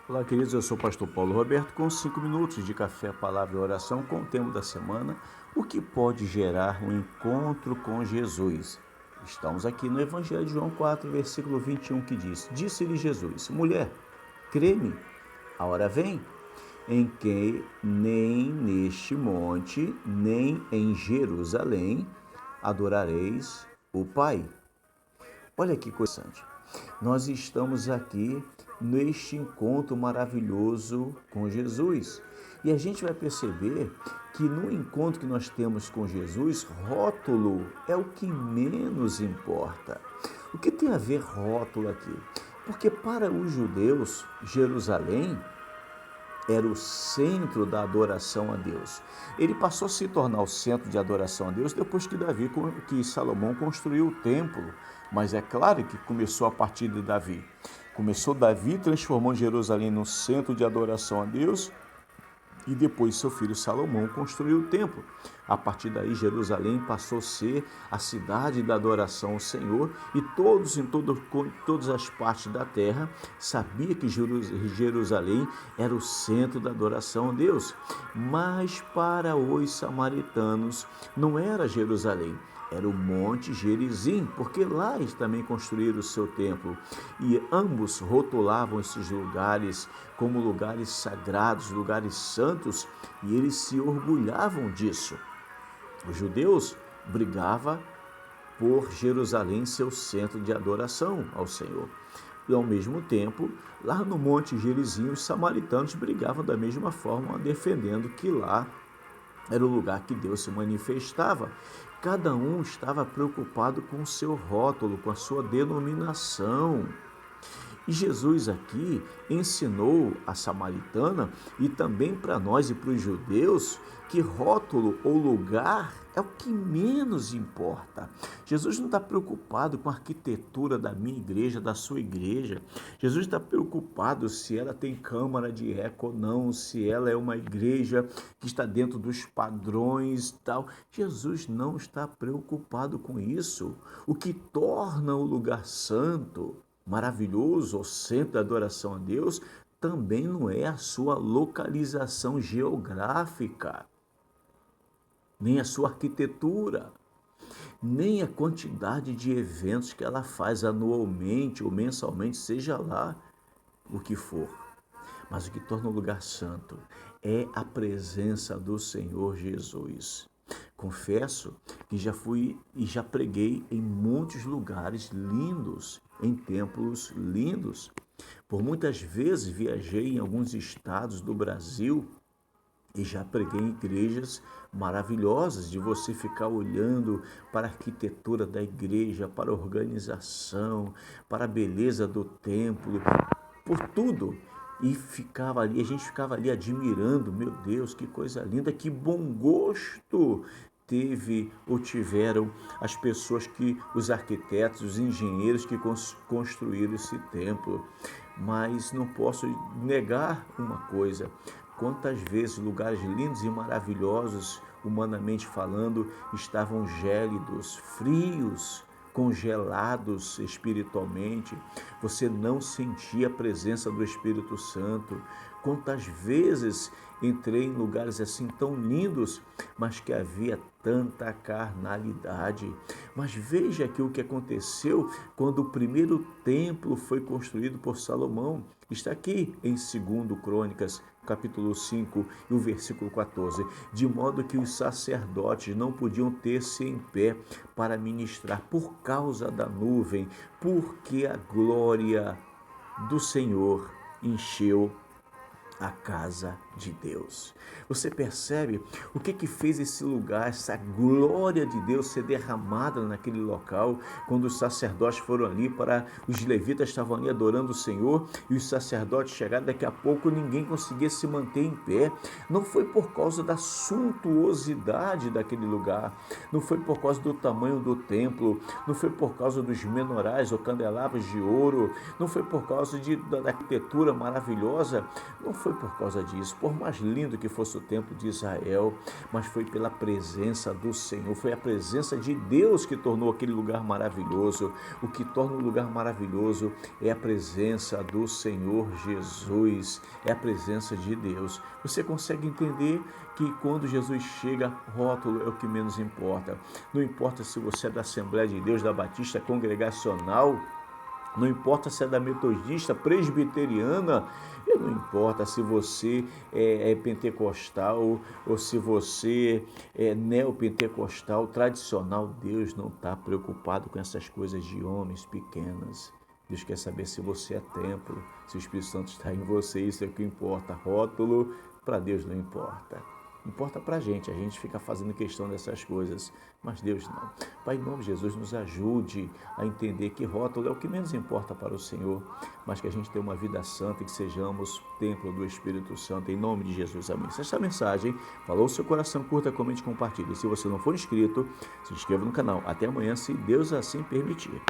Olá, queridos, eu sou o pastor Paulo Roberto com 5 minutos de café, palavra e oração com o tema da semana, o que pode gerar um encontro com Jesus. Estamos aqui no Evangelho de João 4, versículo 21, que diz: Disse-lhe Jesus: Mulher, crê-me, a hora vem em que nem neste monte, nem em Jerusalém adorareis o Pai. Olha que coisa interessante. Nós estamos aqui neste encontro maravilhoso com Jesus. E a gente vai perceber que no encontro que nós temos com Jesus, rótulo é o que menos importa. O que tem a ver rótulo aqui? Porque para os judeus, Jerusalém era o centro da adoração a Deus. Ele passou a se tornar o centro de adoração a Deus depois que Salomão construiu o templo. Mas é claro que começou a partir de Davi. Começou Davi transformando Jerusalém no centro de adoração a Deus e depois seu filho Salomão construiu o templo. A partir daí, Jerusalém passou a ser a cidade da adoração ao Senhor e todos em todas as partes da terra sabiam que Jerusalém era o centro da adoração a Deus. Mas para os samaritanos não era Jerusalém, era o Monte Gerizim, porque lá eles também construíram o seu templo. E ambos rotulavam esses lugares como lugares sagrados, lugares santos, e eles se orgulhavam disso. Os judeus brigavam por Jerusalém ser o centro de adoração ao Senhor. E ao mesmo tempo, lá no Monte Gerizim, os samaritanos brigavam da mesma forma, defendendo que lá era o lugar que Deus se manifestava. Cada um estava preocupado com o seu rótulo, com a sua denominação. E Jesus aqui ensinou a samaritana e também para nós e para os judeus que rótulo ou lugar é o que menos importa. Jesus não está preocupado com a arquitetura da minha igreja, da sua igreja. Jesus está preocupado se ela tem câmara de eco ou não, se ela é uma igreja que está dentro dos padrões e tal. Jesus não está preocupado com isso. O que torna o lugar santo, maravilhoso, o centro da adoração a Deus, também não é a sua localização geográfica, nem a sua arquitetura, nem a quantidade de eventos que ela faz anualmente ou mensalmente, seja lá o que for. Mas o que torna o lugar santo é a presença do Senhor Jesus. Confesso que já fui e já preguei em muitos lugares lindos, em templos lindos. Por muitas vezes viajei em alguns estados do Brasil e já preguei em igrejas maravilhosas, de você ficar olhando para a arquitetura da igreja, para a organização, para a beleza do templo, por tudo. E a gente ficava ali admirando, meu Deus, que coisa linda, que bom gosto teve ou tiveram as pessoas os arquitetos, os engenheiros que construíram esse templo. Mas não posso negar uma coisa: quantas vezes lugares lindos e maravilhosos, humanamente falando, estavam gélidos, frios, congelados espiritualmente, você não sentia a presença do Espírito Santo. Quantas vezes entrei em lugares assim tão lindos, mas que havia tanta carnalidade. Mas veja aqui o que aconteceu quando o primeiro templo foi construído por Salomão. Está aqui em 2 Crônicas, capítulo 5 e o versículo 14. De modo que os sacerdotes não podiam ter-se em pé para ministrar por causa da nuvem, porque a glória do Senhor encheu a casa de Deus. Você percebe o que fez esse lugar, essa glória de Deus ser derramada naquele local, quando os sacerdotes foram ali os levitas estavam ali adorando o Senhor, e os sacerdotes chegaram, daqui a pouco ninguém conseguia se manter em pé. Não foi por causa da suntuosidade daquele lugar, não foi por causa do tamanho do templo, não foi por causa dos menorais ou candelabros de ouro, não foi por causa da arquitetura maravilhosa, não foi foi por causa disso, por mais lindo que fosse o templo de Israel, mas foi pela presença do Senhor, foi a presença de Deus que tornou aquele lugar maravilhoso. O que torna o lugar maravilhoso é a presença do Senhor Jesus, é a presença de Deus. Você consegue entender que quando Jesus chega, rótulo é o que menos importa. Não importa se você é da Assembleia de Deus, da Batista Congregacional, não importa se é da Metodista, Presbiteriana, e não importa se você é pentecostal ou se você é neopentecostal, tradicional, Deus não está preocupado com essas coisas de homens pequenas. Deus quer saber se você é templo, se o Espírito Santo está em você, isso é o que importa. Rótulo, para Deus não importa. Importa para a gente fica fazendo questão dessas coisas, mas Deus não. Pai, em nome de Jesus, nos ajude a entender que rótulo é o que menos importa para o Senhor, mas que a gente tenha uma vida santa e que sejamos templo do Espírito Santo, em nome de Jesus, amém. Se esta mensagem falou o seu coração, curta, comente e compartilhe. Se você não for inscrito, se inscreva no canal. Até amanhã, se Deus assim permitir.